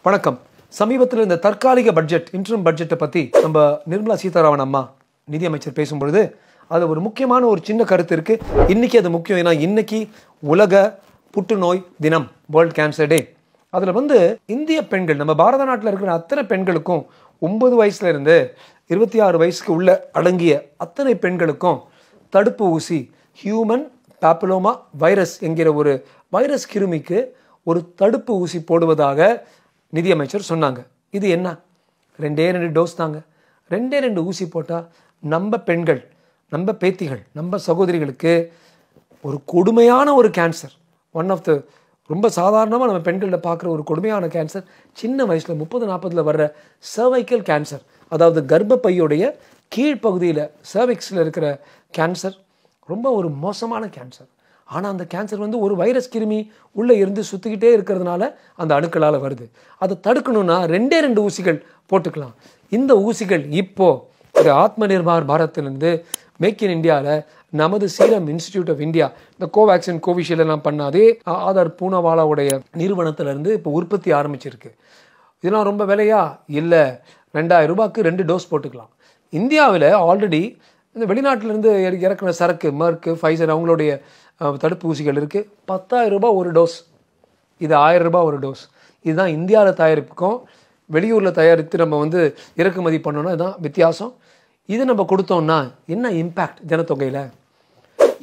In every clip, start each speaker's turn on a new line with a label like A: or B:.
A: வணக்கம். சமீபத்தில் இந்த தற்காலிக பட்ஜெட் இன்டர்ம் பட்ஜெட்டை பற்றி நம்ம நிர்மலா சீதாராமன் அம்மா நிதியமைச்சர் பேசும்பொழுது அது ஒரு முக்கியமான ஒரு சின்ன கருத்து இருக்குது. இன்றைக்கி அது முக்கியம். ஏன்னா இன்றைக்கி உலக புற்றுநோய் தினம், வேர்ல்ட் கேன்சர் டே. அதில் இந்திய பெண்கள், நம்ம பாரத நாட்டில் இருக்கிற அத்தனை பெண்களுக்கும் 9 வயசுலேருந்து 26 வயசுக்கு உள்ள அடங்கிய அத்தனை பெண்களுக்கும் தடுப்பு ஊசி, ஹியூமன் பாப்பிலோமா வைரஸ் என்கிற ஒரு வைரஸ் கிருமிக்கு ஒரு தடுப்பு ஊசி போடுவதாக நிதியமைச்சர் சொன்னாங்க. இது என்ன? 2 டோஸ் தாங்க. 2 ஊசி போட்டால் நம்ம பெண்கள், நம்ம பேத்திகள், நம்ம சகோதரிகளுக்கு ஒரு கொடுமையான ஒரு கேன்சர், ஒன் ஆஃப் த ரொம்ப சாதாரணமாக நம்ம பெண்களில் பார்க்குற ஒரு கொடுமையான கேன்சர், சின்ன வயசில் 30-40 வர்ற சர்வைக்கல் கேன்சர், அதாவது கர்ப்பப்பையுடைய கீழ்ப்பகுதியில் சர்விக்ஸில் இருக்கிற கேன்சர், ரொம்ப ஒரு மோசமான கேன்சர். ஆனால் அந்த கேன்சர் ஒரு வைரஸ் கிருமி உள்ளே இருந்து சுற்றிக்கிட்டே இருக்கிறதுனால அந்த அணுக்களால் வருது. அதை தடுக்கணும்னா 2 ஊசிகள் போட்டுக்கலாம். இந்த ஊசிகள் இப்போது ஆத்ம நிர்பார் பாரத்திலிருந்து மேக் இன் இந்தியாவில் நமது சீரம் இன்ஸ்டிடியூட் ஆஃப் இந்தியா, இந்த கோவேக்சின் கோவிஷீல்டு எல்லாம் பண்ணாதே ஆதார் பூனாவாலாவுடைய நிறுவனத்திலேருந்து இப்போ உற்பத்தி ஆரம்பிச்சிருக்கு. இதெல்லாம் ரொம்ப விலையா? இல்லை, 2000 ரூபாய்க்கு 2 டோஸ் போட்டுக்கலாம். இந்தியாவில் ஆல்ரெடி இந்த வெளிநாட்டிலேருந்து இறக்குற சரக்கு, மர்க்கு, ஃபைசர் அவங்களுடைய தடுப்பு ஊசிகள் இருக்குது. 10,000 ரூபாய் ஒரு டோஸ், இது 1000 ரூபாய் ஒரு டோஸ். இதுதான் இந்தியாவில் தயாரிப்புக்கும் வெளியூரில் தயாரித்து நம்ம இறக்குமதி பண்ணோன்னா இதுதான் வித்தியாசம். இது நம்ம கொடுத்தோம்னா என்ன இம்பேக்ட் ஜனத்தொகையில்?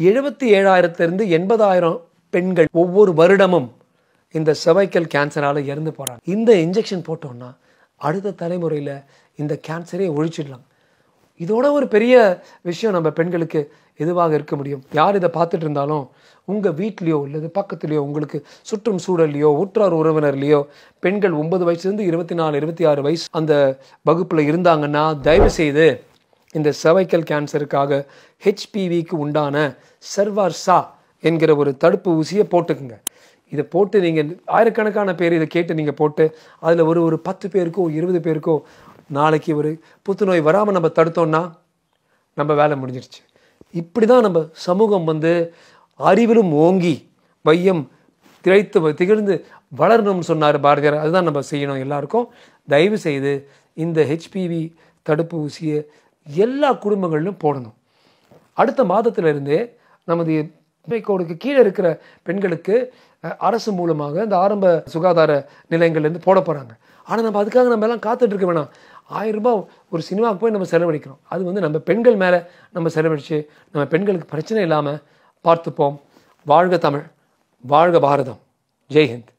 A: 77,000 80,000 பெண்கள் ஒவ்வொரு வருடமும் இந்த சர்வைக்கல் கேன்சரால் இறந்து போகிறாங்க. இந்த இன்ஜெக்ஷன் போட்டோம்னா அடுத்த தலைமுறையில் இந்த கேன்சரே ஒழிச்சிடலாம். இதோட ஒரு பெரிய விஷயம் நம்ம பெண்களுக்கு எதுவாக இருக்க முடியும்? யார் இதை பார்த்துட்டு இருந்தாலும் உங்கள் வீட்லேயோ இல்லை பக்கத்துலேயோ உங்களுக்கு சுற்றும் சூழல்லையோ உற்றார் உறவினர்லையோ பெண்கள் 9 வயசுலேருந்து 24, 26 வயசு அந்த வகுப்பில் இருந்தாங்கன்னா தயவு செய்து இந்த சர்வைக்கல் கேன்சருக்காக ஹெச்பிவிக்கு உண்டான சர்வார்சா என்கிற ஒரு தடுப்பு ஊசியை போட்டுக்குங்க. இதை போட்டு நீங்கள் ஆயிரக்கணக்கான பேர் இதை கேட்டு நீங்கள் போட்டு அதில் ஒரு 10 பேருக்கோ 20 பேருக்கோ நாளைக்கு ஒரு புற்றுநோய் வராமல் நம்ம தடுத்தோம்னா நம்ம வேலை முடிஞ்சிருச்சு. இப்படி தான் நம்ம சமூகம் அறிவிலும் ஓங்கி வையம் திகழ்ந்து வளரணும்னு சொன்னார் பாரதியார். அதுதான் நம்ம செய்யணும் எல்லாருக்கும். தயவு செய்து இந்த ஹெச்பிவி தடுப்பு ஊசியை எல்லா குடும்பங்களிலும் போடணும். அடுத்த மாதத்திலிருந்தே நமது கோடுக்கு கீழே இருக்கிற பெண்களுக்கு அரசு மூலமாக இந்த ஆரம்ப சுகாதார நிலையங்கள்லேருந்து போட போகிறாங்க. ஆனால் நம்ம அதுக்காக நம்ம எல்லாம் காத்துட்டு இருக்க வேணாம். 1000 ரூபாய் ஒரு சினிமாவுக்கு போய் நம்ம செலவழிக்கிறோம். அது நம்ம பெண்கள் மேலே நம்ம செலவழித்து நம்ம பெண்களுக்கு பிரச்சனை இல்லாமல் பார்த்துப்போம். வாழ்க தமிழ், வாழ்க பாரதம். ஜெய்ஹிந்த்.